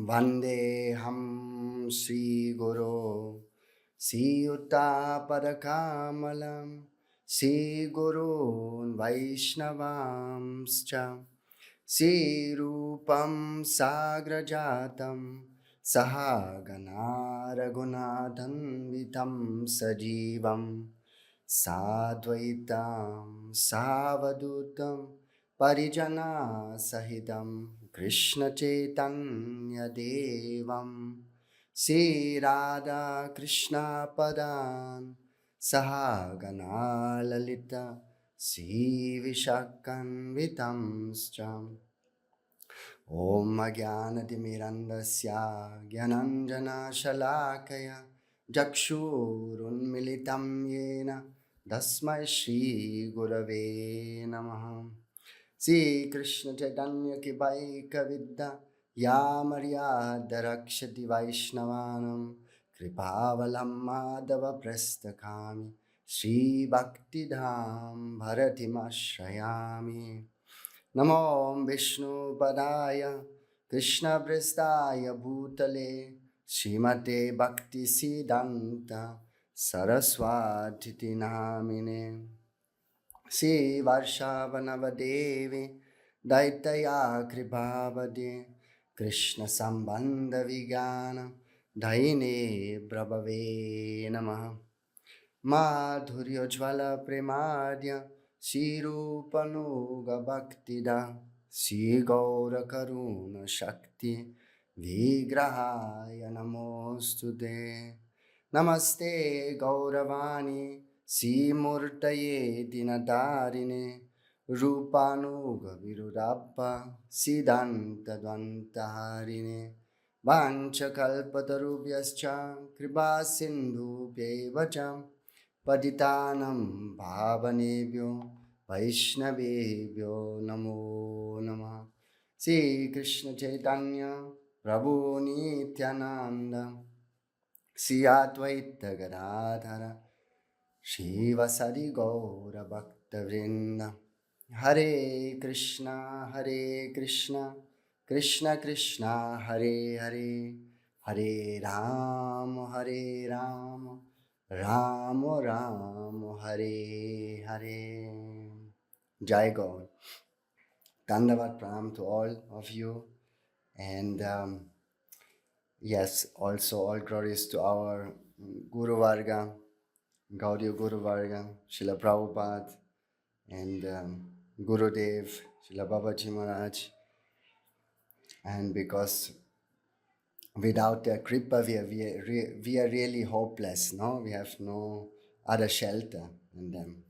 Vandeham Sri Guru Sri Uta Parakamalam Sri Gurun Vaishnavamscha Sri Rupam Sagrajatam Sahagana Raghunathan Vitam Sajivam Sadvaitam Savadutam Parijana Sahitam Krishna Chaitanya Devam Sri Radha Krishna Padan Sahagana Lalita Sri Vishakan Vitamscha Om Jnanatimirandasya Jnananjana Shalakaya Jakshurunmilitam Yena Dasmai Shri Gurave Namaha Sri Krishna Chaitanya Ki Vaika Vidya Ya Maryada Rakshati Vaishnavanam Kripavalam Madhava Prasthakami Sri Bhakti Dham Bharatim Ashrayami Namo Vishnu Padaya Krishna Prestaya Bhutale Srimate Bhakti Siddhanta Saraswati Namine Sri Varshavanavadevi Daitaya Kripavade Krishna Sambandha Vigana Daine Brabhave Namaha Madhurya Jvala Premadya Sirupanuga Bhaktida Sri Gaura Karuna Shakti Vigrahaya Namostude Namaste Gauravani Sri Murtaye Dinadarine Rupanuga Virudappa Siddhanta Dvantarine Vanchakalpatarubhyascha Kripa Sindhubhyevacham Patitanam Bhavanebhyo Vaishnavebhyo Namo Namah Sri Krishna Chaitanya Prabhu Nityananda Sri Advaita Gadadhara Shri Vasadi Gaura Bhakta Vrinda Hare Krishna Krishna Krishna Hare Hare Hare Ram Ram Ram Hare Hare. Jai Gaur. Dandavat Pranam to all of you. And yes, also all glories to our Guru Varga, Gaudiya Guru Varga, Srila Prabhupada, and Gurudev, Srila Babaji Maharaj. And because without their kripa, we are really hopeless, no? We have no other shelter than them.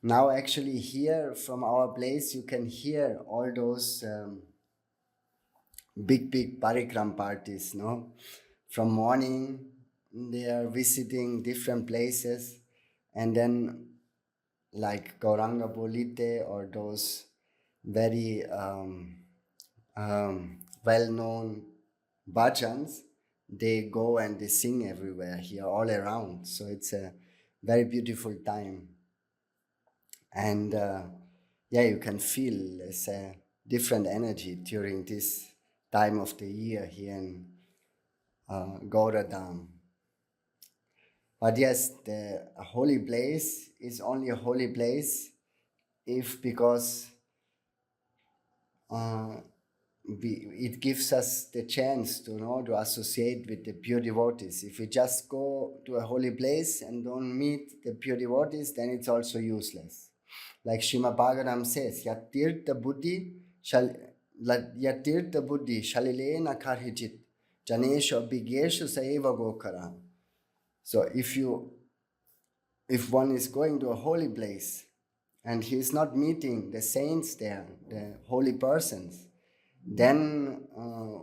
Now actually here from our place, you can hear all those big Parikram parties, no? From morning, they are visiting different places, and then like Gauranga Bolite or those very well-known bhajans, they go and they sing everywhere here, all around. So it's a very beautiful time. And yeah, you can feel there's a different energy during this time of the year here in Dham. But yes, the holy place is only a holy place if because it gives us the chance to associate with the pure devotees. If we just go to a holy place and don't meet the pure devotees, then it's also useless. Like Srimad Bhagavatam says, Yatirtha Buddhi Shalilena Karhijit Janesha Bigesha Saeva Gokara. So if one is going to a holy place and he is not meeting the saints there, the holy persons, then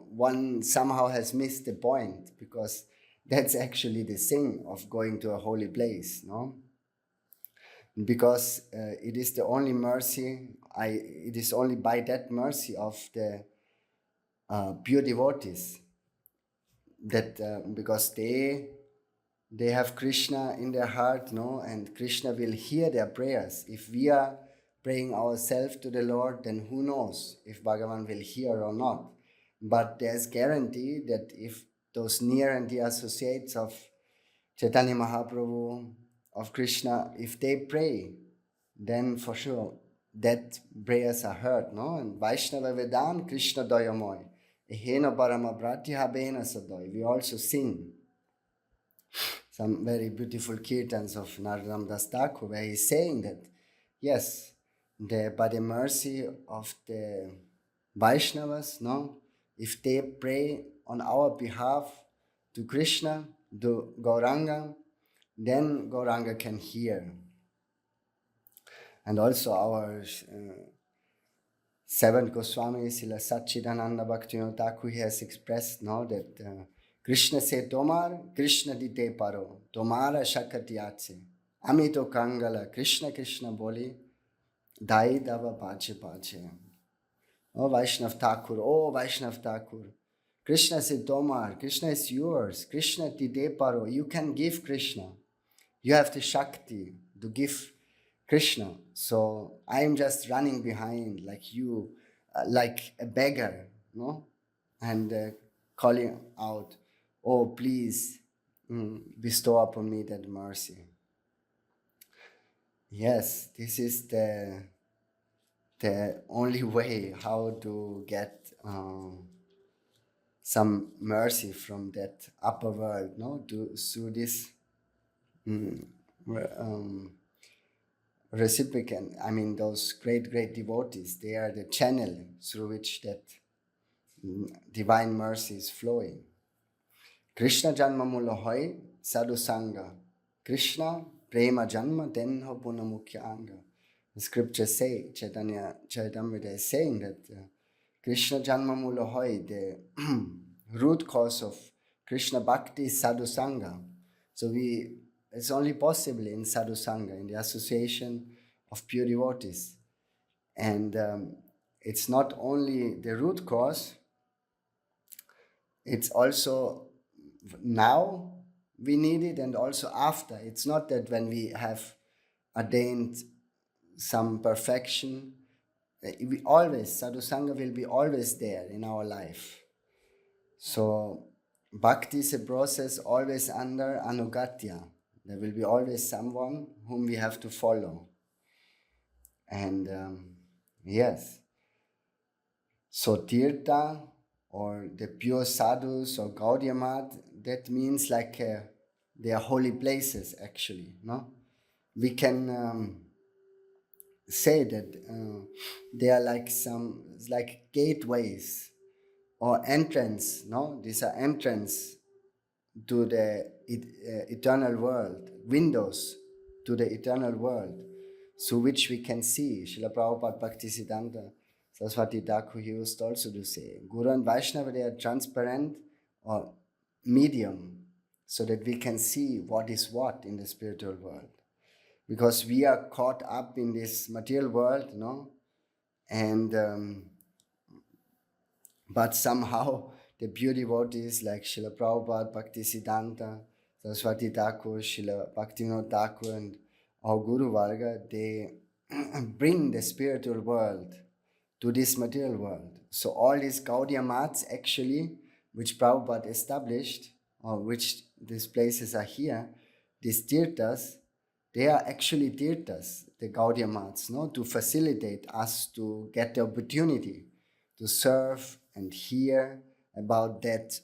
one somehow has missed the point, because that's actually the thing of going to a holy place, no? Because it is the only mercy, it is only by that mercy of the pure devotees that because they have Krishna in their heart, no, and Krishna will hear their prayers. If we are praying ourselves to the Lord, then who knows if Bhagavan will hear or not. But there's guarantee that if those near and dear associates of Chaitanya Mahaprabhu, of Krishna, if they pray, then for sure that prayers are heard, no? And Vaishnava Vedan Krishna Doyamoy. Ehena Parama Bratya Bena Sadoy. We also sing some very beautiful kirtans of Narottam Das Thakur, where he's saying that, yes, by the mercy of the Vaishnavas, no, if they pray on our behalf to Krishna, to Gauranga, then Gauranga can hear. And also our seventh Goswami, Srila Satchidananda Bhaktivinoda Thakur, he has expressed, no, that Krishna se tomar, Krishna dite paro, tomara shakatiyache, amito kangala, Krishna Krishna boli, dai dava pache pache. Oh Vaishnav Thakur, oh Vaishnav Thakur, Krishna se tomar, Krishna is yours, Krishna dite paro, you can give Krishna. You have the Shakti to give Krishna. So I am just running behind like you, like a beggar, no? And calling out, oh, please bestow upon me that mercy. Yes, this is the only way how to get some mercy from that upper world, no? Through this recipient, I mean those great devotees, they are the channel through which that divine mercy is flowing. Krishna janma mula hoy sadhu sangha. Krishna prema janma denho punamukya anga. The scriptures say, Chaitanya Charitamrita is saying that Krishna janma mula hoy, the root cause of Krishna bhakti is sadhu sangha. So it's only possible in sadhu sangha, in the association of pure devotees. And it's not only the root cause, it's also now we need it and also after. It's not that when we have attained some perfection, we always, sadhu sangha will be always there in our life. So bhakti is a process always under anugatya. There will be always someone whom we have to follow. And yes, so Tirtha or the pure sadhus or Gaudiya Math, that means like they are holy places actually, no? We can say that they are like gateways or entrance, no? These are entrance to the eternal world, windows to the eternal world, through which we can see. Srila Prabhupada Bhaktisiddhanta Saraswati Thakur used also to say, Guru and Vaishnava, they are transparent or medium, so that we can see what is what in the spiritual world. Because we are caught up in this material world, no? And but somehow the pure devotees like Srila Prabhupada, Bhaktisiddhanta, Saraswati Thakur, Srila Bhaktivinoda Thakur, and our Guru Varga, they bring the spiritual world to this material world. So all these Gaudiya Maths actually, which Prabhupada established, or which these places are here, these tirthas, they are actually tirthas, the Gaudiya Maths, no? To facilitate us to get the opportunity to serve and hear about that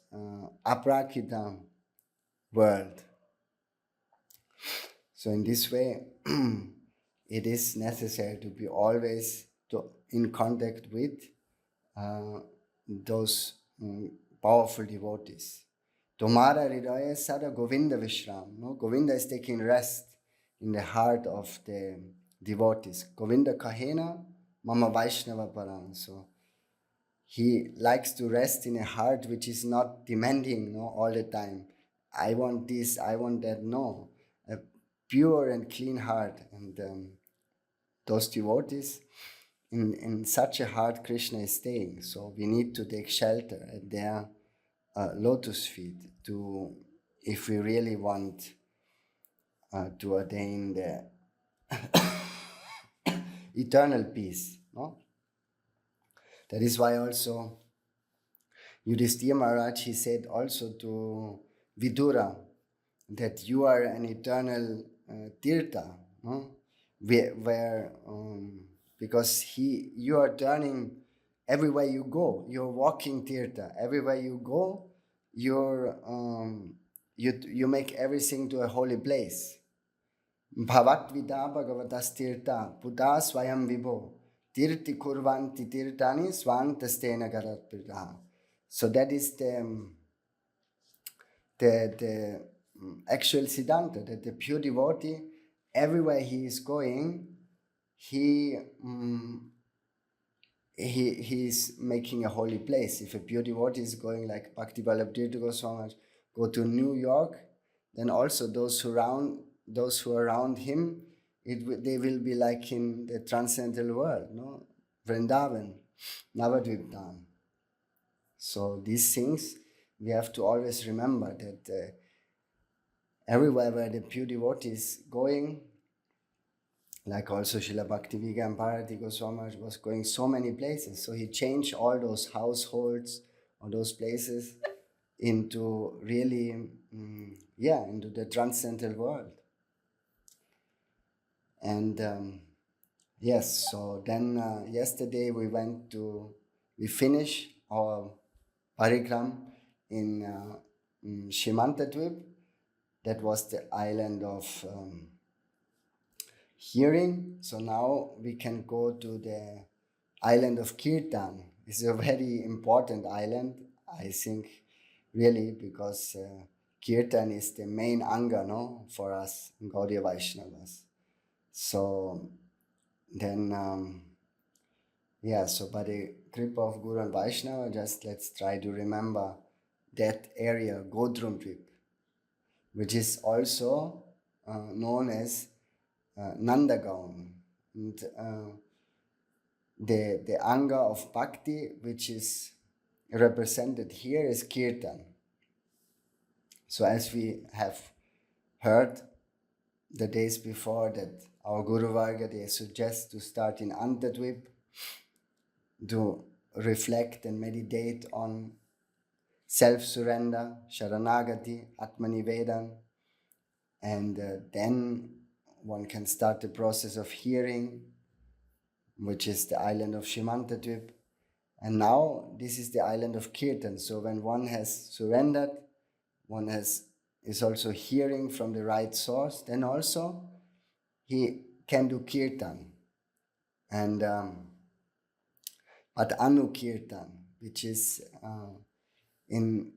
aprakita world. So in this way, it is necessary to be always in contact with those powerful devotees. Tomara Hridaya Sada Govinda Vishram. No? Govinda is taking rest in the heart of the devotees. Govinda Kahena Mama Vaishnava Param. So he likes to rest in a heart which is not demanding, no, all the time. I want this, I want that. No, a pure and clean heart. And those devotees, in such a heart Krishna is staying. So we need to take shelter at their lotus feet if we really want to attain the eternal peace. No? That is why also Yudhishthira Maharaj, he said also to Vidura that you are an eternal tirtha, no? Because you are turning everywhere you go. You're walking tirtha. Everywhere you go, you make everything to a holy place. Bhavatvida bhagavatas tirtha buddha swayam vibho tirti kurvanti tirtani swantastena garatpirtaha. So that is the actual Siddhanta, that the pure devotee, everywhere he is going, he is making a holy place. If a pure devotee is going, like Bhakti Vallabh Tirtha Goswami, go to New York, then also those who are around him, they will be like in the transcendental world, no? Vrindavan, Navadvip, Dham. So these things we have to always remember that everywhere where the pure devotee is going, like also Srila Bhaktivedanta and Bharati Goswami was going so many places. So he changed all those households or those places into really, into the transcendental world. And yes, so then yesterday we finished our Parikram in Navadvip. That was the island of hearing. So now we can go to the island of Kirtan. It's a very important island, I think, really, because Kirtan is the main anga, no, for us Gaudiya Vaishnavas. So then, so by the kripa of Guru and Vaishnava, just let's try to remember that area, Godrumdvip, which is also known as Nandagaon. And the anga of Bhakti, which is represented here, is Kirtan. So as we have heard the days before that our Guru Varga, they suggest to start in Antadvip, to reflect and meditate on self-surrender, Sharanagati, Atmanivedan, and then one can start the process of hearing, which is the island of Shimantadvip. And now this is the island of Kirtan. So when one has surrendered, one is also hearing from the right source, then also he can do Kirtan. And but Anu Kirtan, which is in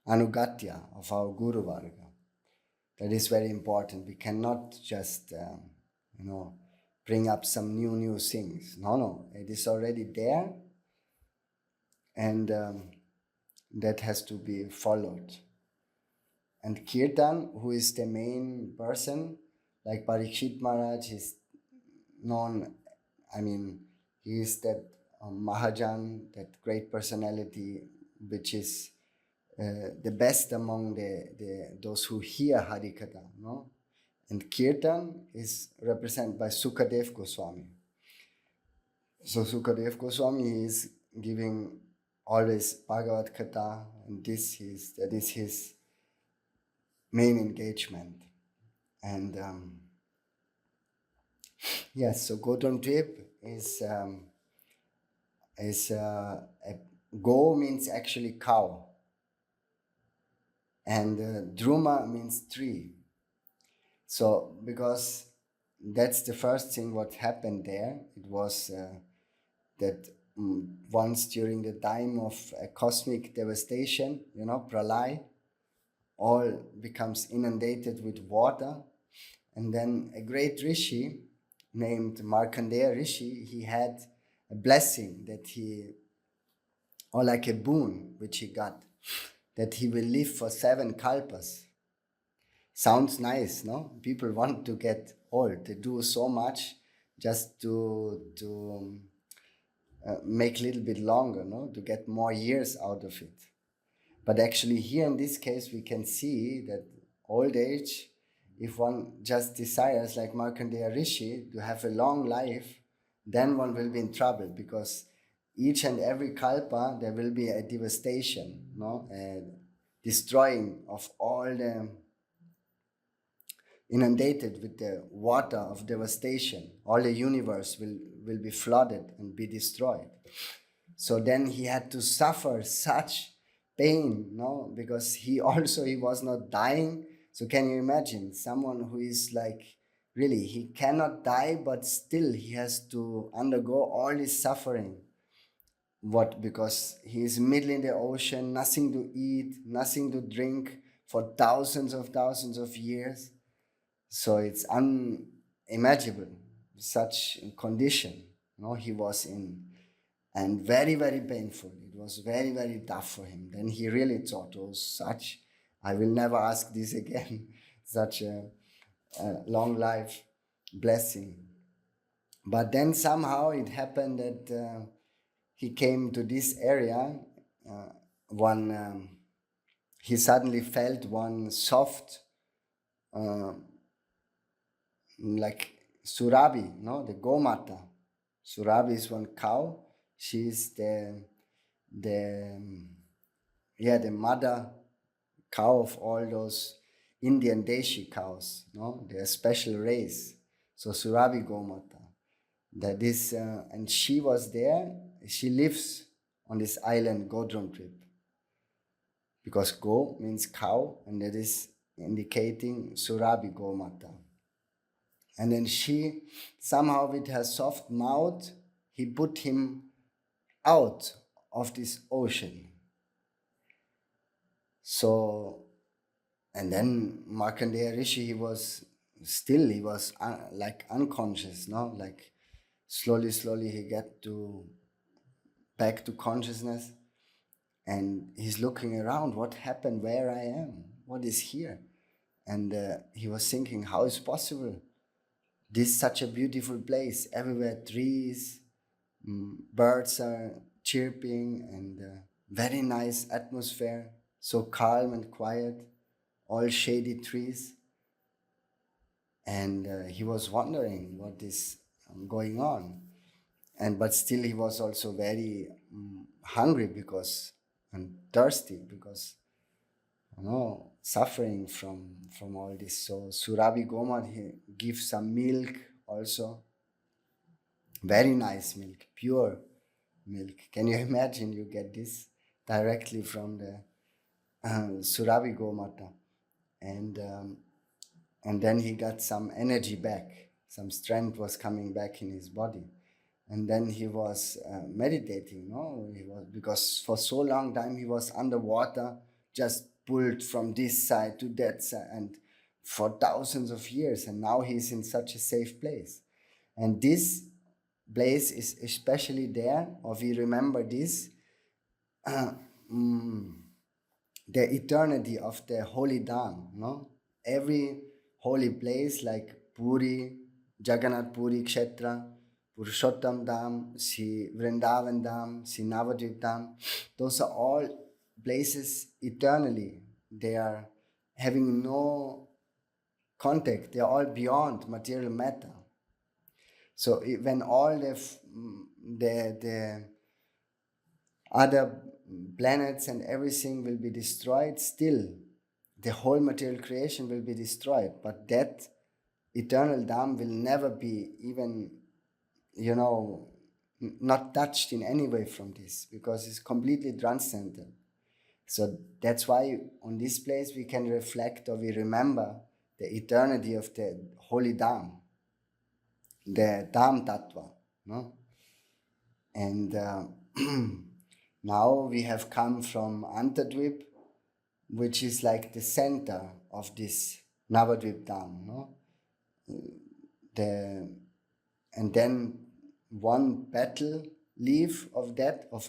Anugatya of our Guru Varga. That is very important. We cannot just, bring up some new things. No, it is already there, and that has to be followed. And Kirtan, who is the main person, like Parikshit Maharaj, is known, he is that Mahajan, that great personality, which is the best among those who hear Harikatha, no? And Kirtan is represented by Sukadev Goswami. So Sukadev Goswami is giving always Bhagavad Katha, and that is his main engagement. And yes, so Godrumdvip is Go means actually cow, and Druma means tree. So because that's the first thing what happened there, it was that once during the time of a cosmic devastation, pralay, all becomes inundated with water, and then a great rishi named Markandeya Rishi, he had a blessing or like a boon which he got, that he will live for 7 kalpas. Sounds nice, no? People want to get old. They do so much just to make a little bit longer, no? To get more years out of it. But actually here in this case, we can see that old age, if one just desires, like Markandeya Rishi, to have a long life, then one will be in trouble, because each and every kalpa there will be a devastation, no, a destroying of all the inundated with the water of devastation. All the universe will be flooded and be destroyed. So then he had to suffer such pain, no, because he was not dying. So can you imagine someone who is like, really, he cannot die, but still he has to undergo all this suffering. What? Because he is middle in the ocean, nothing to eat, nothing to drink for thousands of years. So it's unimaginable such condition, no, he was in, and very, very painful. It was very, very tough for him. Then he really thought, oh, such, I will never ask this again. Such a long life blessing. But then somehow it happened that he came to this area. He suddenly felt one soft, like Surabi, no, the Gomata. Surabi is one cow. She is the mother cow of all those Indian Deshi cows, no, they're a special race. So Surabi Gomata. That is, and she was there. She lives on this island Godrumdvip, because Go means cow, and that is indicating Surabi Gomata. And then she, somehow with her soft mouth, he put him out of this ocean. So, and then Markandeya Rishi, he was like unconscious, no? Like slowly he got back to consciousness, and he's looking around, what happened, where I am, what is here? And he was thinking, how is possible? This is such a beautiful place, everywhere trees, birds are chirping, and very nice atmosphere, so calm and quiet, all shady trees. And he was wondering what is going on. But still he was also very hungry and thirsty, because suffering from all this. So Surabi Gomad, he gives some milk also, very nice milk, pure milk. Can you imagine? You get this directly from the Surabi Gomata, and then he got some energy back, some strength was coming back in his body. And then he was meditating, no? Because for so long time he was underwater, just pulled from this side to that side, and for thousands of years. And now he's in such a safe place. And this place is especially there, or we remember this, the eternity of the holy Dham, no? Every holy place like Puri, Jagannath Puri Kshetra, Purushottam Dham, Sri Vrindavan Dham, Sri Navadvip Dham, those are all places eternally. They are having no contact. They are all beyond material matter. So when all the other planets and everything will be destroyed, still the whole material creation will be destroyed. But that eternal Dham will never be even, not touched in any way from this, because it's completely transcendent. So that's why on this place we can reflect, or we remember the eternity of the holy Dham, the Dham Tattva, no? And now we have come from Antadvip, which is like the center of this Navadvip Dham, no? And then one petal leaf of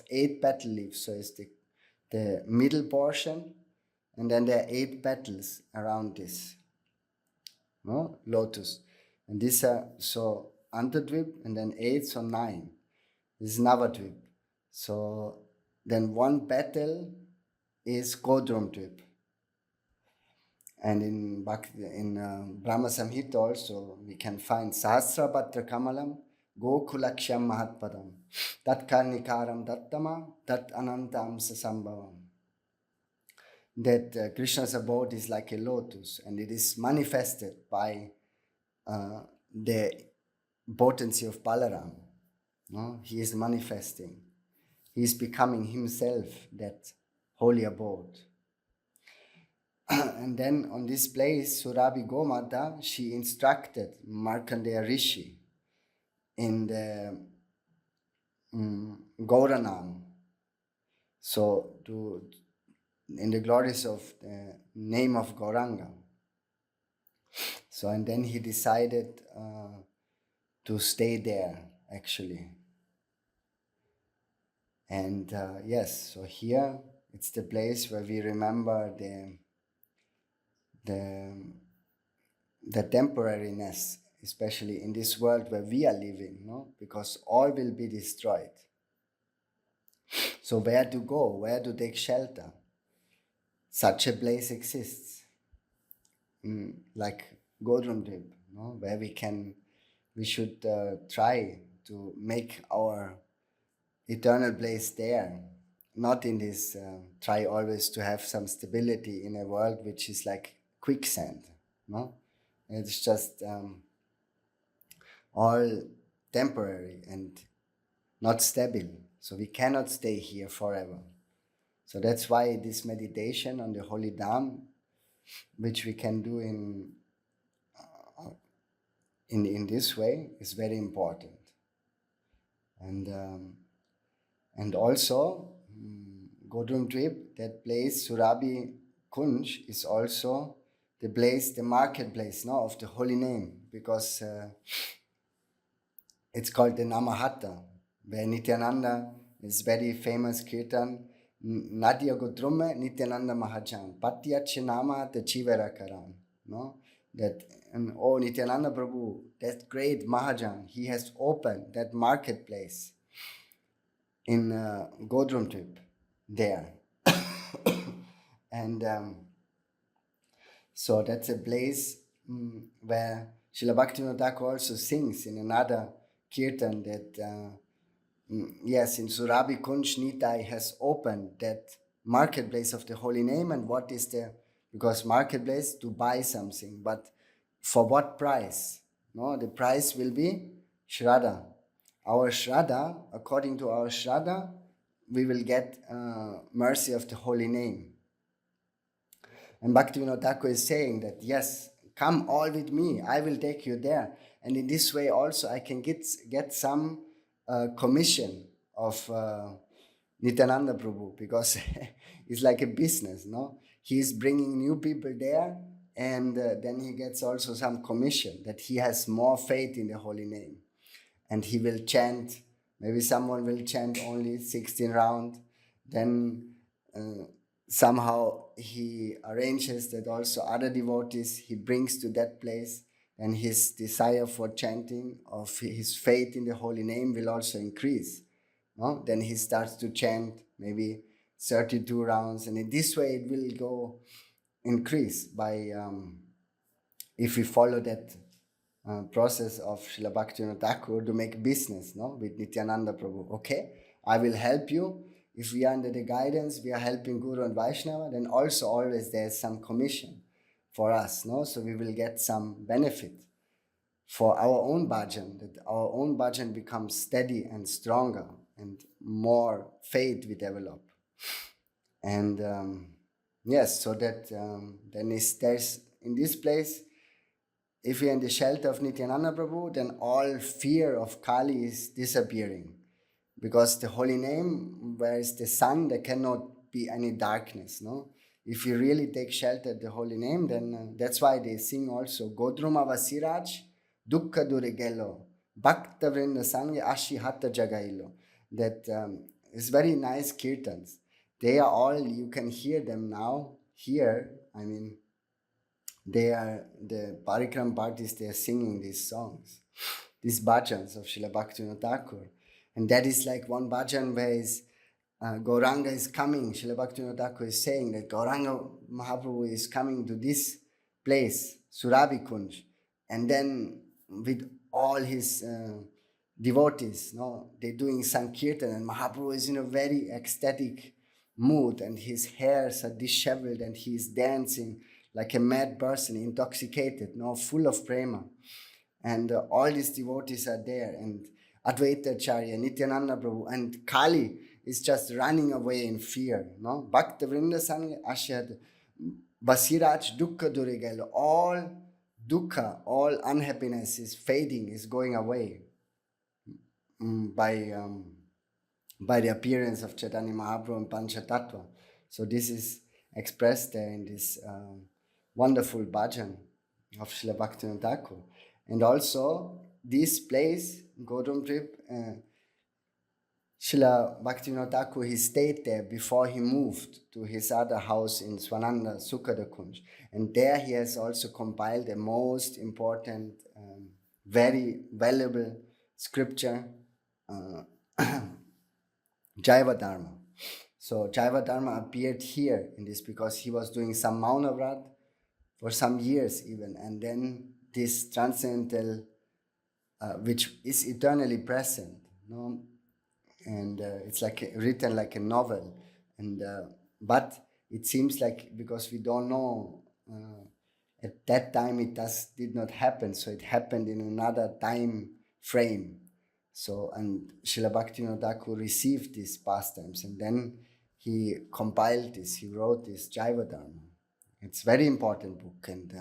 8 petal leaves. So it's the middle portion, and then there are 8 petals around this, no? Lotus. And these are, so Antadvip, and then 8, so 9. This is Navadvip. So then one petal is Godrumdvip. And in Bhakti, in Brahma Samhita also we can find Sahasrapatra Kamalam, Gokulaksham Mahatpadam, Tat Karnikaram Dattama, Tat Anantam Sasambhavam. That Krishna's abode is like a lotus, and it is manifested by the potency of Balaram. No? He is manifesting. He is becoming himself that holy abode. And then on this place, Surabhi Gomata, she instructed Markandeya Rishi in the Gauranam. So in the glories of the name of Gauranga. So, and then he decided to stay there, actually. And yes, so here it's the place where we remember the temporariness, especially in this world where we are living, no? Because all will be destroyed. So where to go? Where to take shelter? Such a place exists, like Godrumdvip, no? Where we should try to make our eternal place there, not in this try always to have some stability in a world which is like quicksand, no? It's just all temporary and not stable. So we cannot stay here forever. So that's why this meditation on the holy Dham, which we can do in this way, is very important. And also Godrumdvip, that place Surabhi Kunj, is also the place, the marketplace, no, of the holy name, because it's called the Namahatta, where Nityananda is very famous kirtan, Nadia Godrumme Nityananda Mahajan, Patyache Nama the Chivera Karan, no? That, and oh Nityananda Prabhu, that great Mahajan, he has opened that marketplace in Godrumdvip there. And so that's a place where Srila Bhaktivinoda Thakur also sings in another kirtan that yes, in Surabhi Kunj Nitai has opened that marketplace of the holy name. And what is the, because marketplace to buy something, but for what price? No, the price will be Shraddha. Our Shraddha, according to our Shraddha, we will get mercy of the holy name. And Bhaktivinoda Thakur is saying that, yes, come all with me, I will take you there. And in this way also I can get some commission of Nityananda Prabhu, because it's like a business, no? He is bringing new people there, and then he gets also some commission that he has more faith in the holy name. And he will chant, maybe someone will chant only 16 rounds, then somehow he arranges that also other devotees he brings to that place, and his desire for chanting of his faith in the holy name will also increase. No? Then he starts to chant maybe 32 rounds, and in this way it will go increase by if we follow that process of Srila Bhaktivinoda Thakur to make business, no, with Nityananda Prabhu. Okay, I will help you. If we are under the guidance, we are helping Guru and Vaishnava, then also always there is some commission for us, no? So we will get some benefit for our own bhajan, that our own bhajan becomes steady and stronger, and more faith we develop. And yes, so that then there's in this place, if we are in the shelter of Nityananda Prabhu, then all fear of Kali is disappearing. Because the holy name, where is the sun, there cannot be any darkness, no? If you really take shelter at the holy name, then that's why they sing also, Godruma Vasiraj, Dukkha Durigelo, Bhakta Vrinda Sange Ashi Hatta Jagailo. That is very nice kirtans. They are all, you can hear them now, here, I mean, they are, the Parikram parties, they are singing these songs, these bhajans of Srila Bhaktivinoda Thakur. And that is like one bhajan where is, Gauranga is coming. Srila Bhaktivinoda Thakur is saying that Gauranga Mahaprabhu is coming to this place, Surabhi Kunj. And then with all his devotees, no, they're doing Sankirtan, and Mahaprabhu is in a very ecstatic mood, and his hairs are disheveled, and he's dancing like a mad person, intoxicated, no, full of prema. And all these devotees are there, and Advaita Acharya, Nityananda Prabhu, and Kali is just running away in fear. No, Bhakta Vrinda Sangha Ashad Basiraj Dukkha Durigel, all dukkha, all unhappiness is fading, is going away by the appearance of Chaitanya Mahaprabhu and Panchatattva. So this is expressed there in this wonderful bhajan of Srila Bhaktivinoda Thakur. And also this place, Godrumdvip, Srila Bhaktivinoda Thakur, he stayed there before he moved to his other house in Swananda, Sukhada Kunj. And there he has also compiled the most important, very valuable scripture, Jaiva Dharma. So Jaiva Dharma appeared here in this because he was doing some Mauna Vrat for some years even, and then this transcendental, which is eternally present, no? And it's like written like a novel, and but it seems like, because we don't know at that time it did not happen, so it happened in another time frame. So, and Srila Bhaktivinoda Thakur received these pastimes, and then he compiled this, he wrote this Jaiva Dharma. It's a very important book, and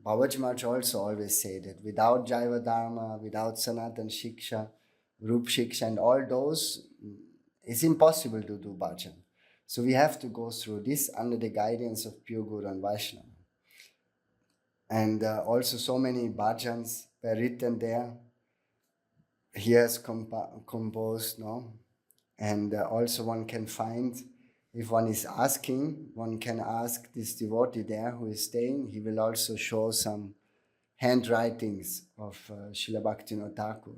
Babaji Maharaj also always say that without Jaiva Dharma, without Sanatan Shiksha, Rup Shiksha, and all those, it's impossible to do bhajan. So we have to go through this under the guidance of pure Guru and Vaishnava. And also so many bhajans were written there. He has composed, no? And also one can find, if one is asking, one can ask this devotee there who is staying. He will also show some handwritings of Srila Bhaktivinoda Thakur.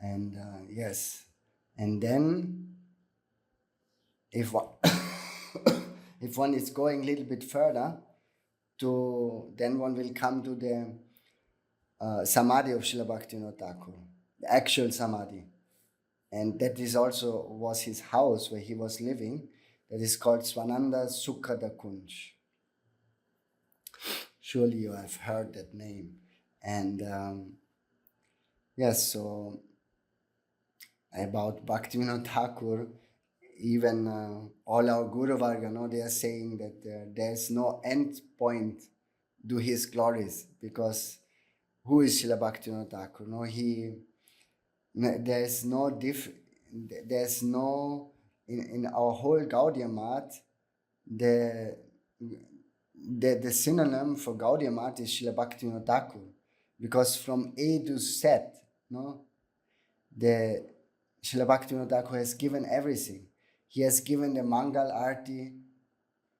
And yes, and then if one, if one is going a little bit further, then one will come to the Samadhi of Srila Bhaktivinoda Thakur, the actual Samadhi. And that is also was his house where he was living. That is called Swananda Sukhada Kunj. Surely you have heard that name. And yes, so about Bhaktivinoda Thakur, even all our Guru Varga, no, they are saying that there's no end point to his glories, because who is Srila Bhaktivinoda Thakur? No, there's no in our whole Gaudiya Math, the synonym for Gaudiya Math is Srila Bhaktivinoda Thakur, because from A to Z, no, the Srila Bhaktivinoda Thakur has given everything. He has given the Mangal Arti,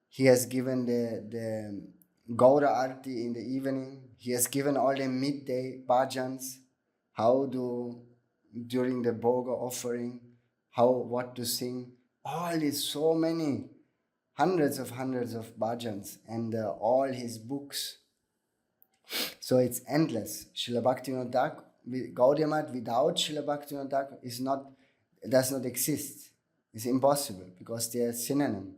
he has given the Gaura Arti in the evening, he has given all the midday bhajans, during the Bhoga offering, what to sing, all is so many, hundreds of bhajans, and all his books. So it's endless. Srila Bhaktivinoda Thakur, Gaudiya Math without Srila Bhaktivinoda Thakur does not exist. It's impossible, because they are synonym.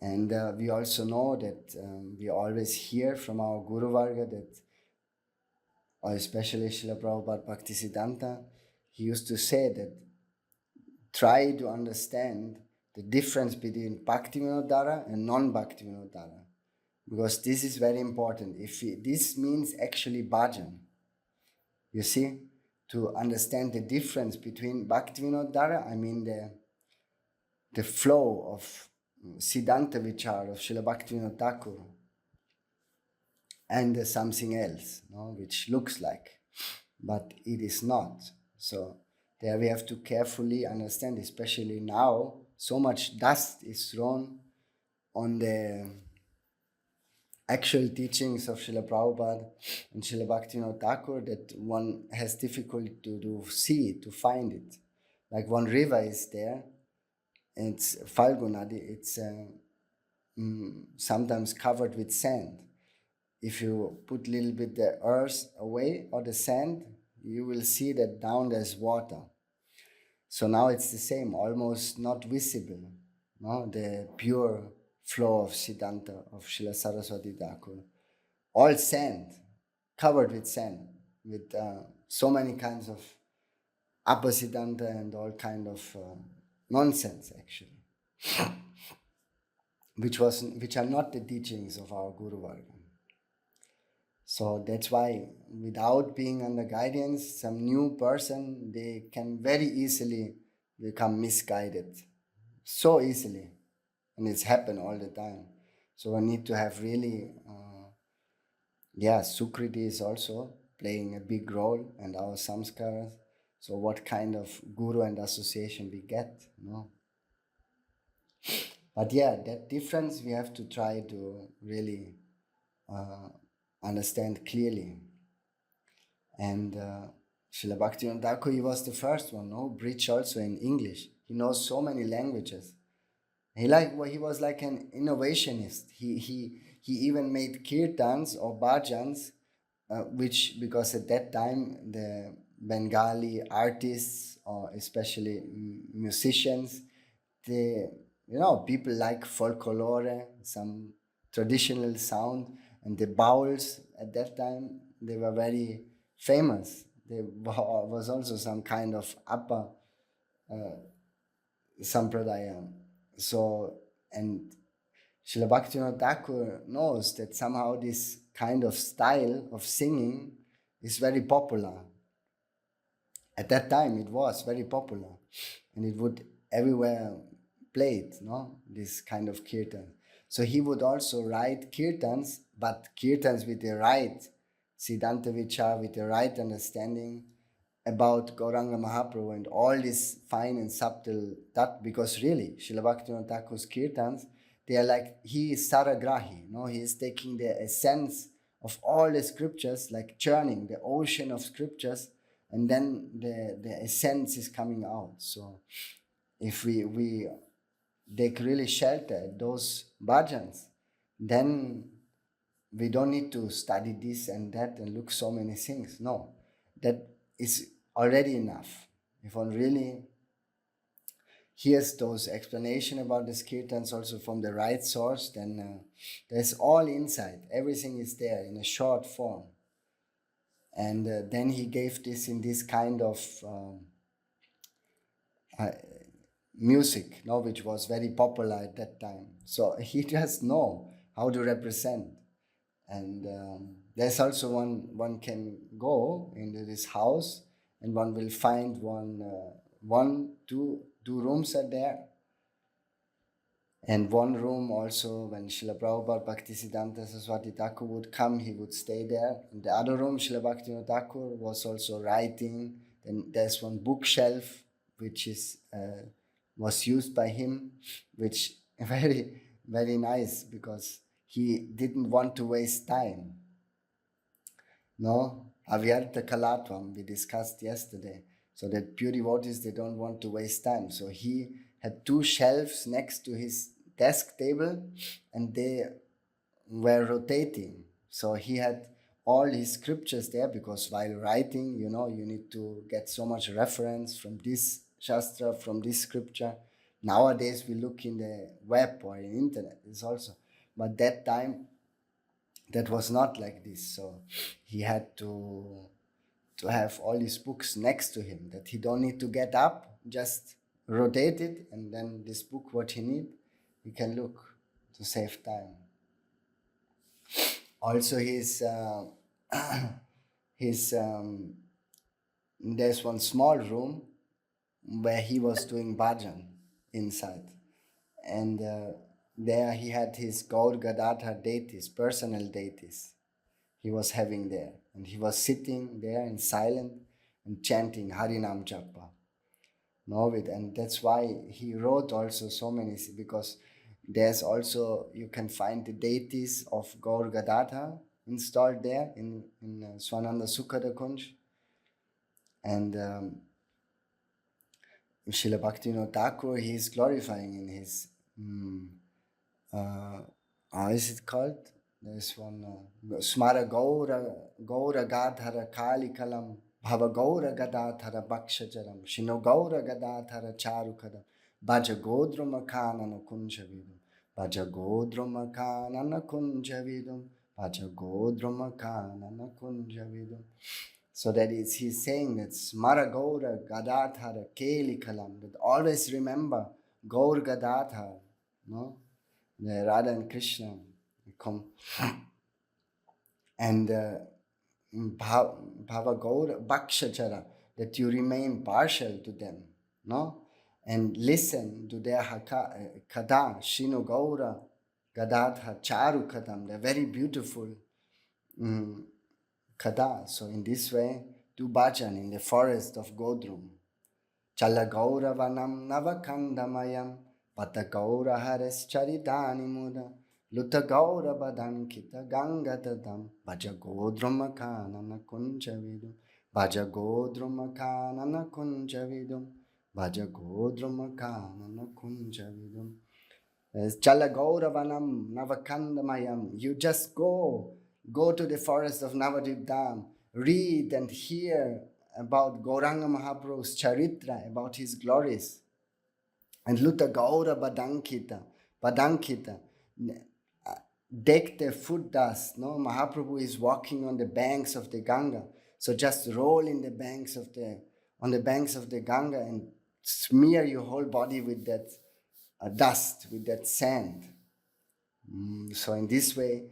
And we also know that we always hear from our Guru Varga that, or especially Srila Prabhupada Bhaktisiddhanta, he used to say that try to understand the difference between Bhaktivinoda and non-Bhaktivinoda, because this is very important. This means actually bhajan. You see, to understand the difference between Bhaktivinoda, I mean the flow of Siddhanta Vichar of Srila Bhaktivinoda Thakur, and something else, no, which looks like, but it is not. So there we have to carefully understand, especially now, so much dust is thrown on the actual teachings of Srila Prabhupada and Srila Bhaktivinoda Thakur that one has difficulty to find it. Like one river is there, it's Falgunadi, it's sometimes covered with sand. if you put a little bit the earth away or the sand, you will see that down there's water. So now it's the same, almost not visible, no? The pure flow of Siddhanta, of Srila Saraswati Thakur. All sand, covered with sand, with so many kinds of Siddhanta and all kind of nonsense, actually, which are not the teachings of our Guru Varga. So that's why, without being under guidance, some new person, they can very easily become misguided. So easily. And it's happened all the time. So we need to have really, Sukriti is also playing a big role, and our samskaras. So what kind of guru and association we get, But yeah, that difference we have to try to really understand clearly. And Srila Bhaktivinoda Thakur, he was the first one, no? Preach also in English. He knows so many languages. He was like an innovationist. He even made kirtans or bhajans, which, because at that time the Bengali artists or especially musicians, they, people like folklore, some traditional sound, and the bowls at that time, they were very famous. There was also some kind of upper sampradaya. So, and Srila Bhaktivinoda Thakur knows that somehow this kind of style of singing is very popular. At that time, it was very popular, and it would everywhere play it, this kind of kirtan. So he would also write kirtans, but kirtans with the right Siddhanta Vichar, with the right understanding about Gauranga Mahaprabhu and all this fine and subtle that, because really, Srila Bhaktivinoda Thakur's kirtans, they are like, he is Saragrahi, he is taking the essence of all the scriptures, like churning the ocean of scriptures, and then the essence is coming out. So if we take really shelter at those bhajans, then we don't need to study this and that and look so many things. No, that is already enough. If one really hears those explanation about the kirtans also from the right source, then there's all inside. Everything is there in a short form. And then he gave this in this kind of music, which was very popular at that time. So he just know how to represent. And there's also one can go into this house, and one will find two rooms are there. And one room also, when Srila Prabhupada Bhaktisiddhanta Saraswati Thakur would come, he would stay there. In the other room, Srila Bhaktivinoda Thakur was also writing. Then there's one bookshelf which was used by him, which very, very nice, because he didn't want to waste time. No, avyartha kalatvam, we discussed yesterday. So that pure devotees, they don't want to waste time. So he had two shelves next to his desk table, and they were rotating. So he had all his scriptures there, because while writing, you need to get so much reference from this shastra, from this scripture. Nowadays we look in the web or in internet, it's also, but that time that was not like this. So he had to have all these books next to him, that he don't need to get up, just rotate it, and then this book, what he need, he can look to save time. Also his there's one small room where he was doing bhajan inside, and there he had his Gaur Gadadhar deities, personal deities he was having there, and he was sitting there in silent and chanting Harinam Japa. And that's why he wrote also so many, because there's also, you can find the deities of Gaur Gadadhar installed there in Swananda Sukhada Kunj. And Srila Bhaktivinoda Thakur, he is glorifying in his, how is it called? There's one Smara Gaura Gadhara Kalikalam Bhava Gaura Gadadhara Bhakshacharam Shino Gaura Gadadhara Charukadam Bhaja Godrumakanana Kunjavidum Bhaja Godrumakanana Kunjavidum Bhaja Godrumakanana Kunjavidum. So that is, he's saying that Smara Gaura Gadadhara Kalikalam, that always remember Gaur Gadadhara, no? The Radha and Krishna come and Bhava Gaura Bhakshachara, that you remain partial to them, no? And listen to their kada, Shino Gaura Gadadha Charu Kadam, they're very beautiful kada. So in this way, do bhajan in the forest of Godrum. Chala Gauravanam Navakandamayam Pata Gaura Hares Charidani Muda Luta Gaura Badankita Gangatadam Bhaja Godrumakanana Kunjavidum Bhaja Godrumakanana Kunjavidum Bhaja Godrumakanana Kunjavidum. Chala Gauravanam Navakandamayam. You just go to the forest of Navadvip Dham, read and hear about Gauranga Mahaprabhu's charitra, about his glories. And Luta Gaura Badankita, deck the foot dust. No, Mahaprabhu is walking on the banks of the Ganga. So just roll in the banks of on the banks of the Ganga and smear your whole body with that dust, with that sand. So in this way,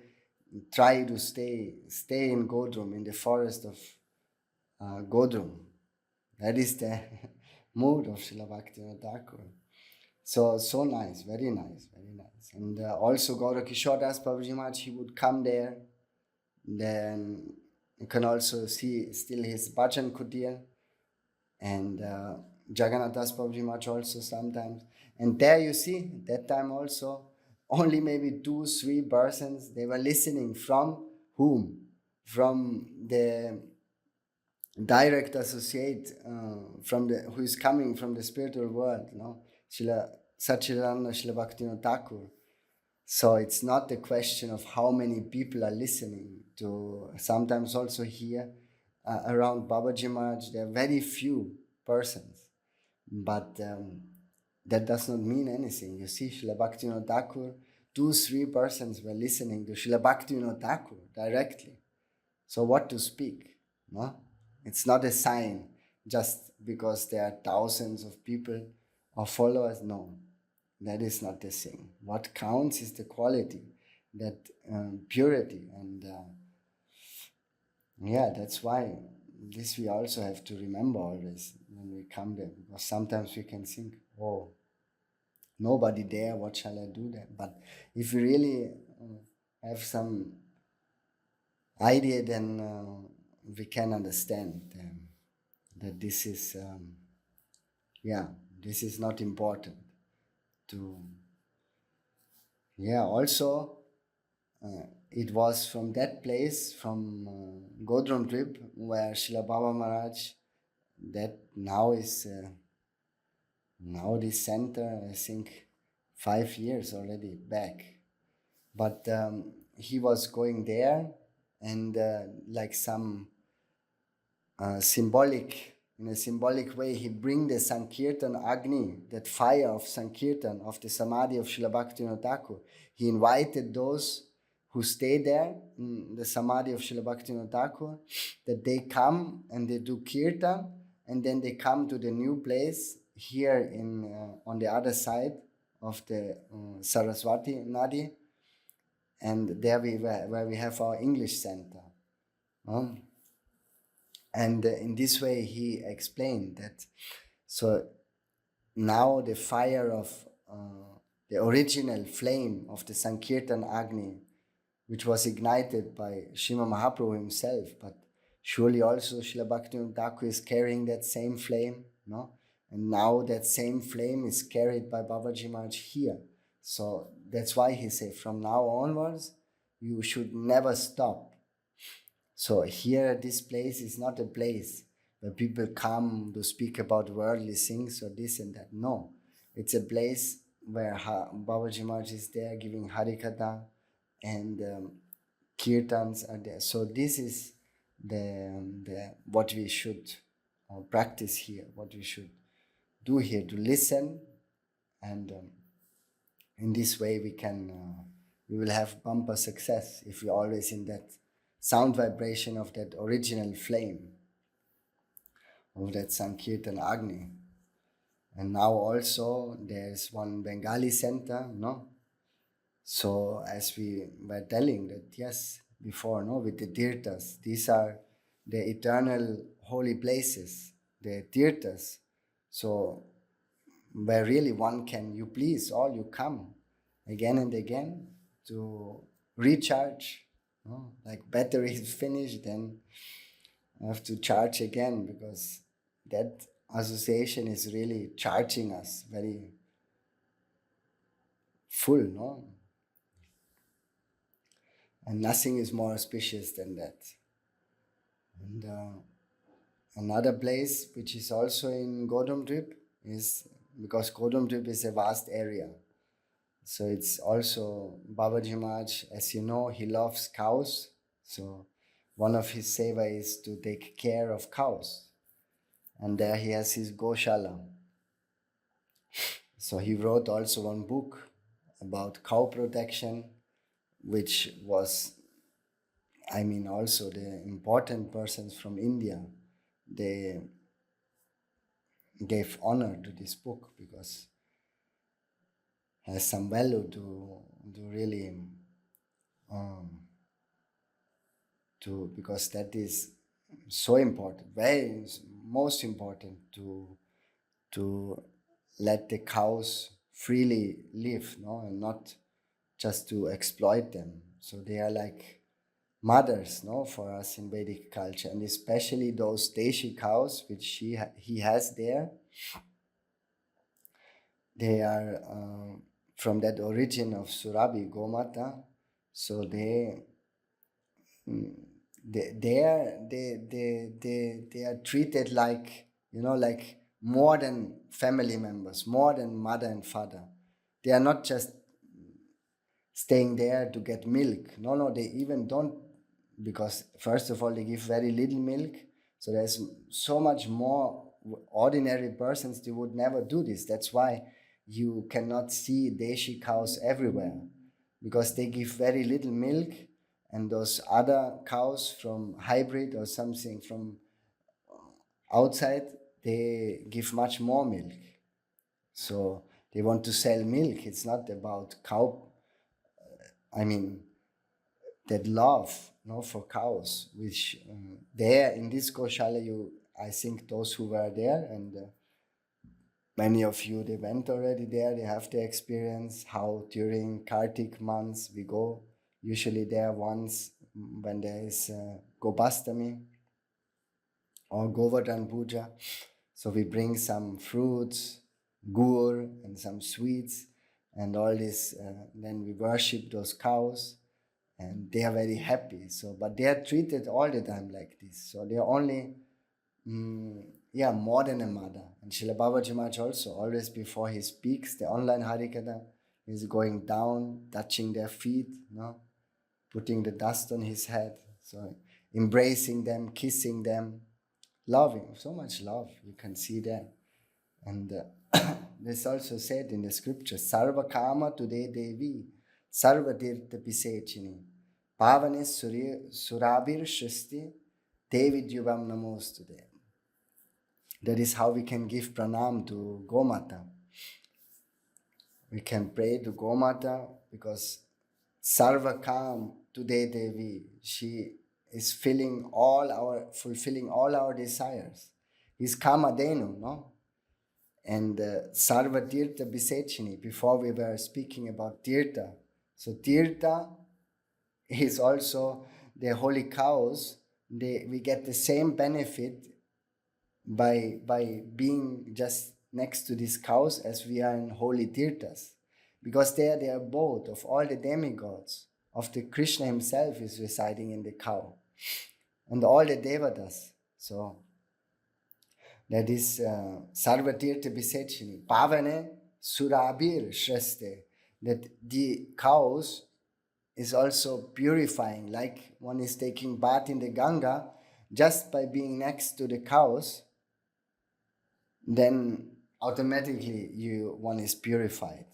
try to stay in Godrum, in the forest of Godrum. That is the mood of Srila Bhaktivinoda Thakur. So nice, very nice, very nice. And also Gaura Kishore Das Babaji Maharaj, he would come there. Then you can also see still his bhajan kutir. And Jagannath Das Babaji Maharaj also sometimes. And there you see, that time also, only maybe 2-3 persons, they were listening from whom? From the direct associate, who is coming from the spiritual world, no? Srila Satchidananda Srila Bhaktivinoda Thakur. So it's not a question of how many people are listening to. Sometimes also here around Babaji Maharaj, there are very few persons. But that does not mean anything. You see, Srila Bhaktivinoda Thakur, 2-3 persons were listening to Srila Bhaktivinoda Thakur directly. So what to speak? No? It's not a sign just because there are thousands of people or followers. No, that is not the thing. What counts is the quality, that purity. And that's why this we also have to remember always when we come there, because sometimes we can think, oh, nobody there, what shall I do there? But if we really have some idea, then we can understand that this is this is not important to also it was from that place, from Godrumdvip, where Srila Baba Maharaj, that now is now this center, I think 5 years already back, but he was going there, and like some in a symbolic way, he bring the Sankirtan Agni, that fire of Sankirtan, of the Samadhi of Srila Bhaktivinoda Thakur. He invited those who stay there in the Samadhi of Srila Bhaktivinoda Thakur, that they come and they do Kirtan, and then they come to the new place here on the other side of the Saraswati Nadi, and there where we have our English center. And in this way, he explained that, so now the fire of the original flame of the Sankirtan Agni, which was ignited by Srimad Mahaprabhu himself, but surely also Srila Bhaktivinoda Thakur is carrying that same flame, no? And now that same flame is carried by Babaji Maharaj here. So that's why he said, from now onwards, you should never stop. So here, this place is not a place where people come to speak about worldly things or this and that. No, it's a place where Babaji Maharaj is there giving Harikatha, and kirtans are there. So this is the what we should practice here, what we should do here, to listen, and in this way we will have bumper success if we're always in that sound vibration of that original flame, of that Sankirtan Agni. And now also there's one Bengali center, no? So as we were telling that, yes, before, no, with the tirthas, these are the eternal holy places, the tirthas. So where really one can, you please, all you come again and again to recharge. No? Like battery is finished, then I have to charge again, because that association is really charging us very full, no? And nothing is more auspicious than that. And another place which is also in Godrumdvip is, because Godrumdvip is a vast area, so it's also Babaji Maharaj, as you know, he loves cows. So one of his seva is to take care of cows. And there he has his Goshala. So he wrote also one book about cow protection, which was, I mean, also the important persons from India, they gave honor to this book, because it has some value to really because that is so important, very most important, to let the cows freely live, no, and not just to exploit them. So they are like mothers, no, for us in Vedic culture, and especially those Deshi cows which he has there. They are from that origin of Surabhi Gomata, so they are treated like, you know, like more than family members, more than mother and father. They are not just staying there to get milk. No, they even don't, because first of all they give very little milk, so there's so much more. Ordinary persons, they would never do this. That's why you cannot see Deshi cows everywhere, because they give very little milk, and those other cows from hybrid or something from outside, they give much more milk. So they want to sell milk. It's not about cow, I mean, that love, no, for cows, which there in this Goshala, I think those who were there, and many of you, they went already there, they have the experience how during Kartik months we go usually there once when there is Gopastami or Govardhan Puja. So we bring some fruits, gur, and some sweets, and all this. Then we worship those cows, and they are very happy. So, but they are treated all the time like this. So they are only, more than a mother. And Srila Babaji Maharaj also, always before he speaks the online Harikatha, he's going down, touching their feet, no, putting the dust on his head. So embracing them, kissing them, loving, so much love you can see there. And this also said in the scripture, Sarva Kama Tude Devi, Sarva Tirtha Pisechini, Pavane Surabir Shristi, Devi Dhyubam Namostude. That is how we can give pranam to Gomata. We can pray to Gomata because Sarva Kam Tude Devi, she is fulfilling all our desires. He's Kamadenu, no? And Sarva Tirtha Bisechini, before we were speaking about Tirtha. So Tirtha is also the holy cows. We get the same benefit by being just next to these cows as we are in holy Tirthas. Because there they are both of all the demigods. Of the Krishna himself is residing in the cow. And all the devatas. So that is Sarva Tirtha Bisechini. Pavane Surabir Shreste. That the cows, is also purifying. Like one is taking bath in the Ganga, just by being next to the cows, then automatically one is purified.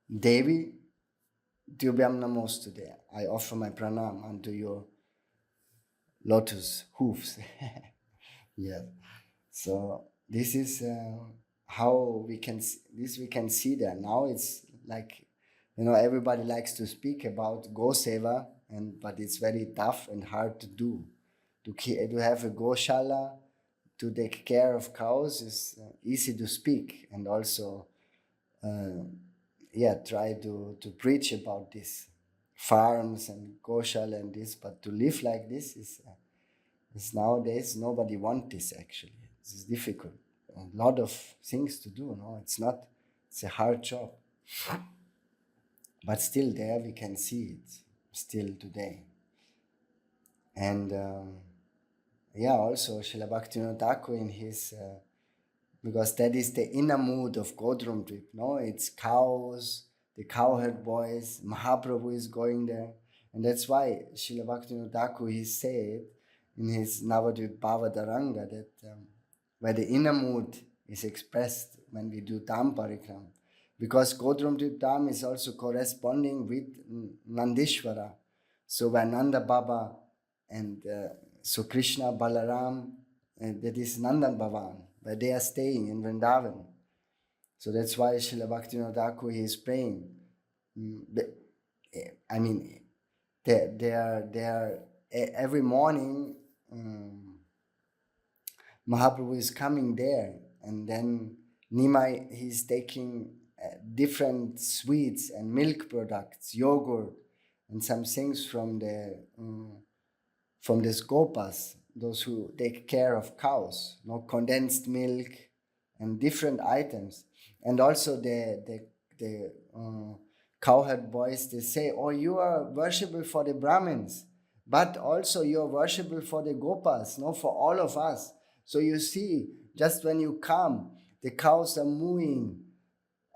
Devi, Tubhyam Namostude. I offer my pranam unto your lotus hoofs. Yes. So this is how we can we can see there. Now it's like, everybody likes to speak about go seva, but it's very tough and hard to do. To have a goshala, to take care of cows is easy to speak, and also try to preach about this farms and goshala and this, but to live like this is nowadays nobody wants this. Actually, it's difficult, a lot of things to do. No, it's a hard job, but still there we can see it still today. And also Srila Bhaktivinoda Thakur in his because that is the inner mood of Godrumdvip. No, it's cows, the cowherd boys, Mahaprabhu is going there. And that's why Srila Bhaktivinoda Thakur, he said in his Navadvip Bhavadaranga that where the inner mood is expressed when we do Dham Parikram. Because Godrumdvip Dham is also corresponding with Nandishvara. So where Nanda Baba and so Krishna, Balaram, that is Nandan Bhavan, where they are staying in Vrindavan. So that's why Srila Bhaktivinoda Thakur is praying. I mean, they are every morning. Mahaprabhu is coming there, and then Nimai, he's taking different sweets and milk products, yogurt, and some things from the gopas, those who take care of cows, condensed milk and different items. And also the cowherd boys, they say, oh, you are worshipable for the Brahmins, but also you are worshipable for the gopas, for all of us. So you see, just when you come, the cows are mooing,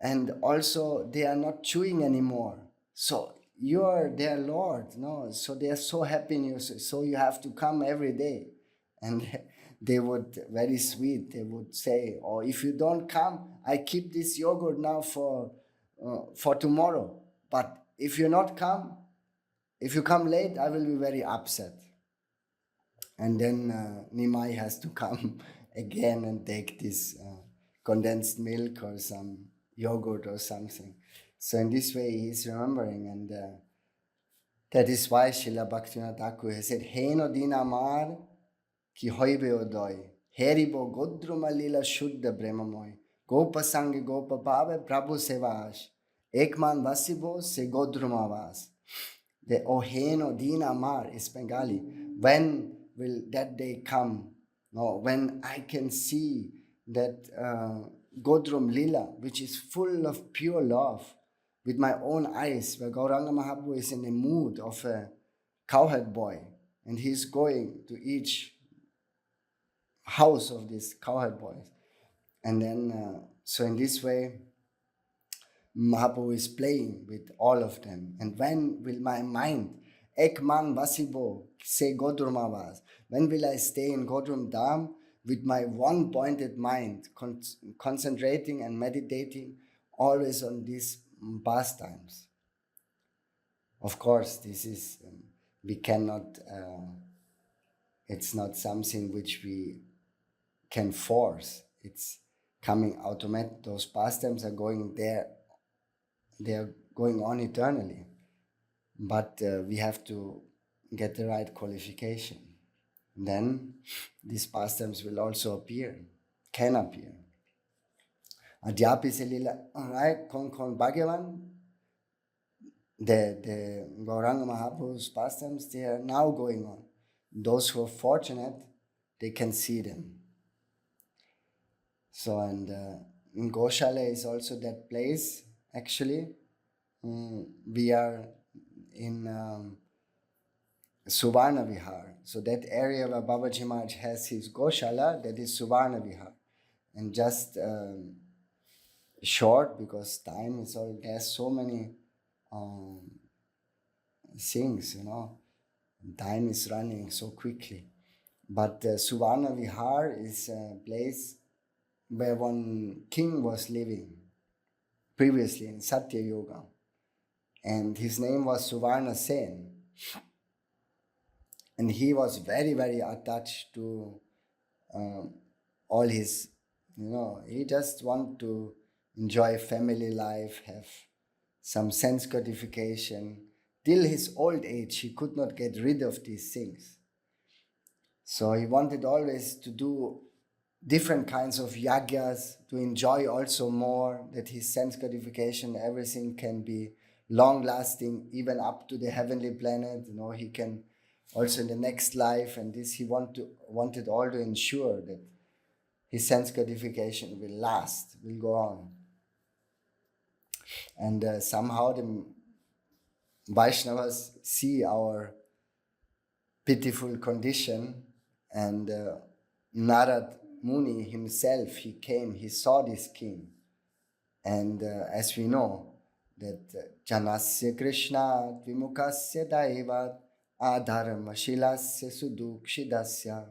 and also they are not chewing anymore. So you are their Lord, so they are so happy in you, so you have to come every day. And they would, very sweet, they would say, oh, if you don't come, I keep this yogurt now for tomorrow. But if you come late, I will be very upset. And then Nimai has to come again and take this condensed milk or some yogurt or something. So in this way, he is remembering, and that is why Srila Bhaktivinoda Thakur has said, Heno dinamar ki hoibe odoi, heribo godruma lila shuddha brahmamoy, gopa sange gopa bhave prabhu sevas, ekman vasibo se godruma vas. The Oheno dinamar is Bengali. When will that day come? No, when I can see that Godrum Lila, which is full of pure love, with my own eyes, where Gauranga Mahaprabhu is in the mood of a cowherd boy, and he's going to each house of these cowherd boys. And then, so in this way, Mahaprabhu is playing with all of them. And when will my mind, Ek man vasibo, say Godrumavas, when will I stay in Godrum Dham with my one pointed mind, concentrating and meditating always on these pastimes? Of course, this is, we cannot, it's not something which we can force. It's coming automatic. Those pastimes are going there. They are going on eternally. But we have to get the right qualification. Then these pastimes will also appear, can appear. Adyapi se lila, right? Kon Bhagavan, the Gauranga Mahaprabhu's pastimes, they are now going on. Those who are fortunate, they can see them. So, and in Goshala is also that place, actually. We are in Suvarna Vihar. So that area where Babaji Maharaj has his Goshala, that is Suvarna Vihar. And just short, because time is all, there's so many things, Time is running so quickly. But Suvarna Vihar is a place where one king was living previously in Satya Yoga. And his name was Suvarna Sen. And he was very, very attached to all his, he just wanted to enjoy family life, have some sense gratification. Till his old age, he could not get rid of these things. So he wanted always to do different kinds of yagyas, to enjoy also more, that his sense gratification, everything can be long lasting, even up to the heavenly planet. He can also in the next life, and this he wanted all to ensure that his sense gratification will last, will go on. And somehow the Vaishnavas see our pitiful condition, and Narad Muni himself, he saw this king. And as we know, that Janasya Krishna Vimukasya Daivat Adharma Shilasya Sudukshidasya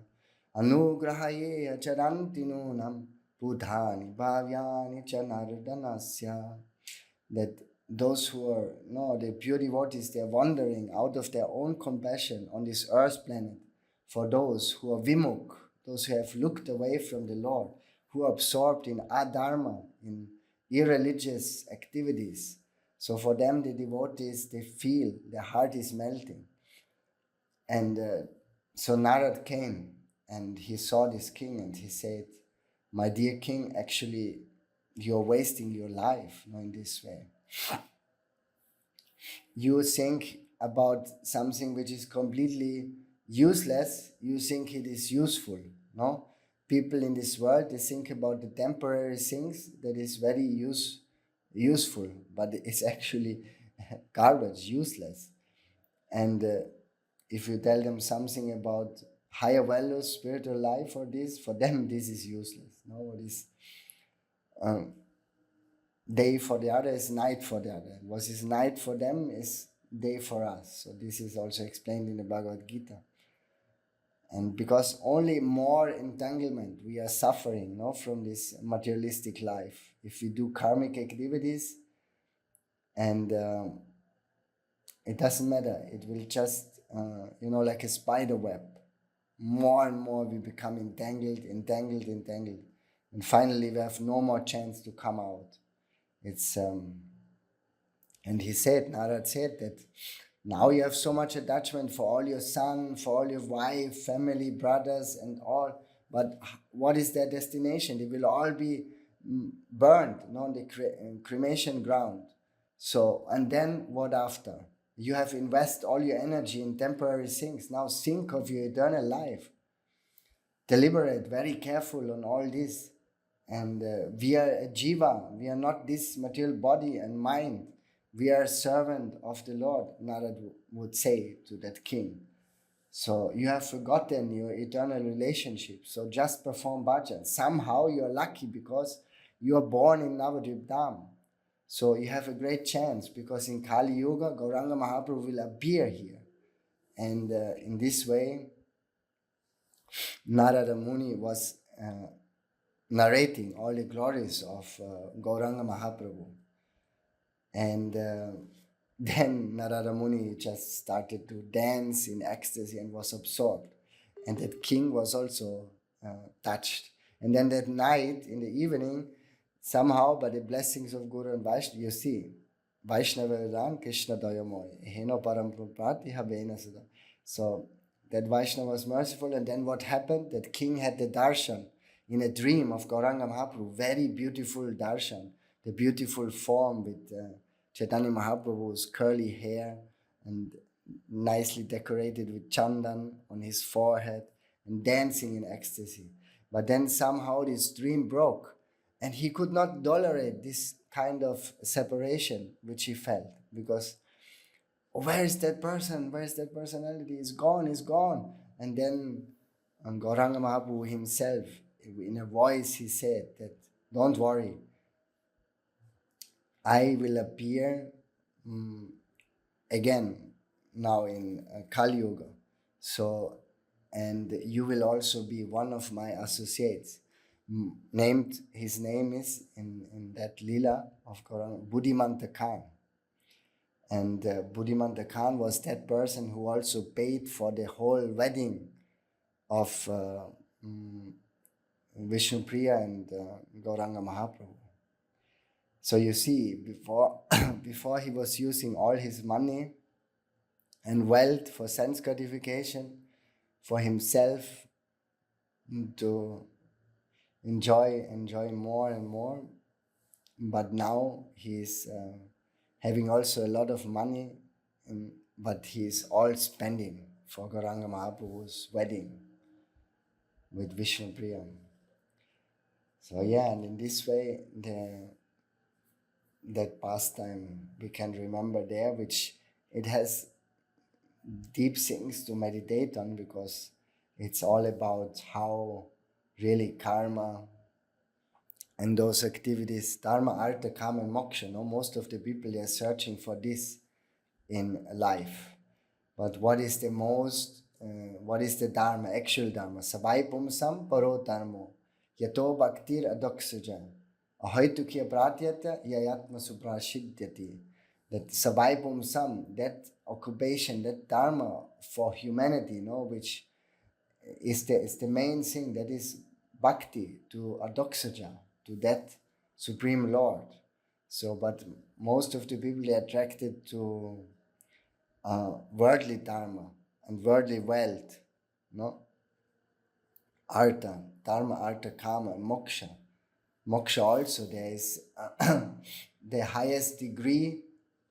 Anugrahaye Charanti Nunam Budhani Bhavyani Chanardanasya. That those who are, the pure devotees, they are wandering out of their own compassion on this earth planet for those who are vimuk, those who have looked away from the Lord, who are absorbed in adharma, in irreligious activities. So for them, the devotees, they feel their heart is melting. And so Narad came and he saw this king and he said, "My dear king, actually, you're wasting your life in this way. You think about something which is completely useless, you think it is useful. No? People in this world, they think about the temporary things that is very useful, but it's actually garbage, useless. And if you tell them something about higher values, spiritual life, or this, for them this is useless. What is day for the other is night for the other. What is night for them is day for us. So this is also explained in the Bhagavad Gita. And because only more entanglement we are suffering from this materialistic life. If we do karmic activities, and it doesn't matter, it will just, like a spider web. More and more we become entangled. And finally we have no more chance to come out. And Narad said that now you have so much attachment for all your son, for all your wife, family, brothers, and all. But what is their destination? They will all be burned on the cremation ground. So, and then what after? You have invested all your energy in temporary things. Now think of your eternal life. Deliberate, very careful on all this. And we are a jiva. We are not this material body and mind. We are a servant of the Lord, Narad would say to that king. So you have forgotten your eternal relationship. So just perform bhajan. Somehow you are lucky because you are born in Navadvip Dham. So you have a great chance because in Kali Yuga, Gauranga Mahaprabhu will appear here. And in this way, Narada Muni was narrating all the glories of Gauranga Mahaprabhu. And then Narada Muni just started to dance in ecstasy and was absorbed. And that king was also touched. And then that night, in the evening, somehow, by the blessings of Guru and Vaishnava, you see, Vaishnava Vedam Krishna Dayamoy, Heno Param Prati Habena Sada. So that Vaishnava was merciful, and then what happened? That king had the darshan in a dream of Gauranga Mahaprabhu, very beautiful darshan, the beautiful form with Chaitanya Mahaprabhu's curly hair and nicely decorated with chandan on his forehead and dancing in ecstasy. But then somehow this dream broke, and he could not tolerate this kind of separation which he felt, because where is that person? Where is that personality? It's gone. And then Gauranga Mahaprabhu himself, in a voice, he said that, don't worry, I will appear again, now in Kali Yuga. So, and you will also be one of my associates. His name is in that lila of Quran, Buddhimanta Khan. And Buddhimanta Khan was that person who also paid for the whole wedding of Vishnupriya and Gauranga Mahaprabhu. So you see, before before he was using all his money and wealth for sense gratification, for himself to enjoy more and more. But now he's having also a lot of money, but he's all spending for Gauranga Mahaprabhu's wedding with Vishnupriya. So yeah, and in this way, that pastime we can remember there, which it has deep things to meditate on, because it's all about how really karma and those activities, dharma, artha, kama, and moksha. No, most of the people, they are searching for this in life. But what is the what is the dharma, actual dharma? Sabai pumsam paro dharmo, yato bhaktir adoksaja, ahoitukya pratyata yayatma suprashidyati. That sabai pumsam, that occupation, that dharma for humanity, which is the main thing, that is bhakti, to adoksaja, to that Supreme Lord. So, but most of the people are attracted to worldly dharma and worldly wealth, artha, dharma, artha, kama, moksha. Moksha also, there is the highest degree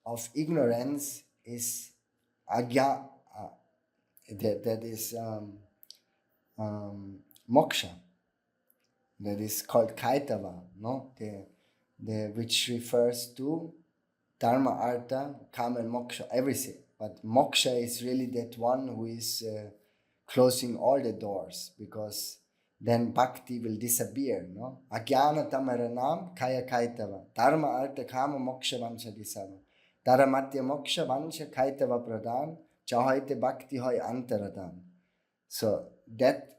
of ignorance is agya, that is moksha. That is called kaitava, which refers to dharma, artha, kama, and moksha, everything. But moksha is really that one who is closing all the doors, because then bhakti will disappear. Ajnana tamaranam kaya kaitava, dharma, artha, kama, moksha vancha disava, dharamatya moksha vancha kaitava pradhan, chahaite bhakti hoy antaradan. So that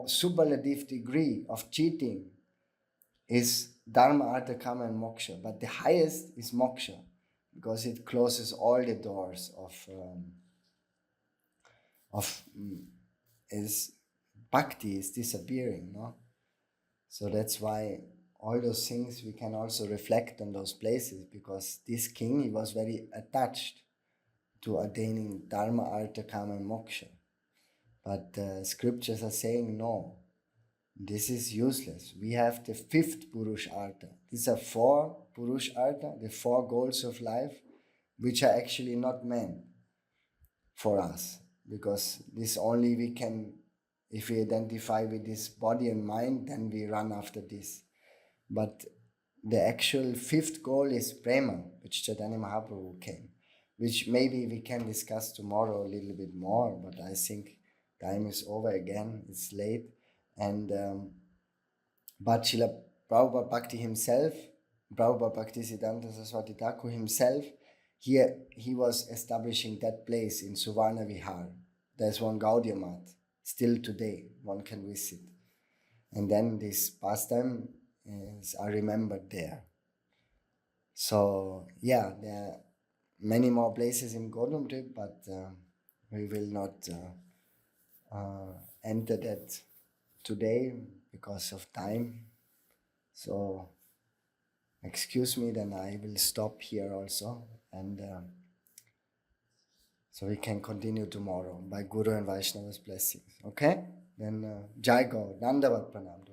superlative degree of cheating is dharma, artha, kama, and moksha. But the highest is moksha, because it closes all the doors is bhakti is disappearing. So that's why all those things we can also reflect on those places, because this king, he was very attached to attaining dharma, artha, kama, and moksha. But scriptures are saying no, this is useless. We have the fifth Purush Artha. These are four Purush Artha, the four goals of life, which are actually not meant for us. Because this only we can, if we identify with this body and mind, then we run after this. But the actual fifth goal is prema, which Chaitanya Mahaprabhu came, which maybe we can discuss tomorrow a little bit more, but I think time is over again, it's late. And but Srila Prabhupada Bhakti himself, Prabhupada Bhakti Siddhanta Saraswati Thakur himself, here he was establishing that place in Suvarna Vihar. There's one Gaudiya Math, still today one can visit. And then this pastime are remembered there. So yeah, there are many more places in Godrumdvip, but we will not enter that today because of time. So excuse me, then I will stop here also, and so we can continue tomorrow by Guru and Vaishnava's blessings. Okay? Then Jai Gaur, Dandavat Pranam.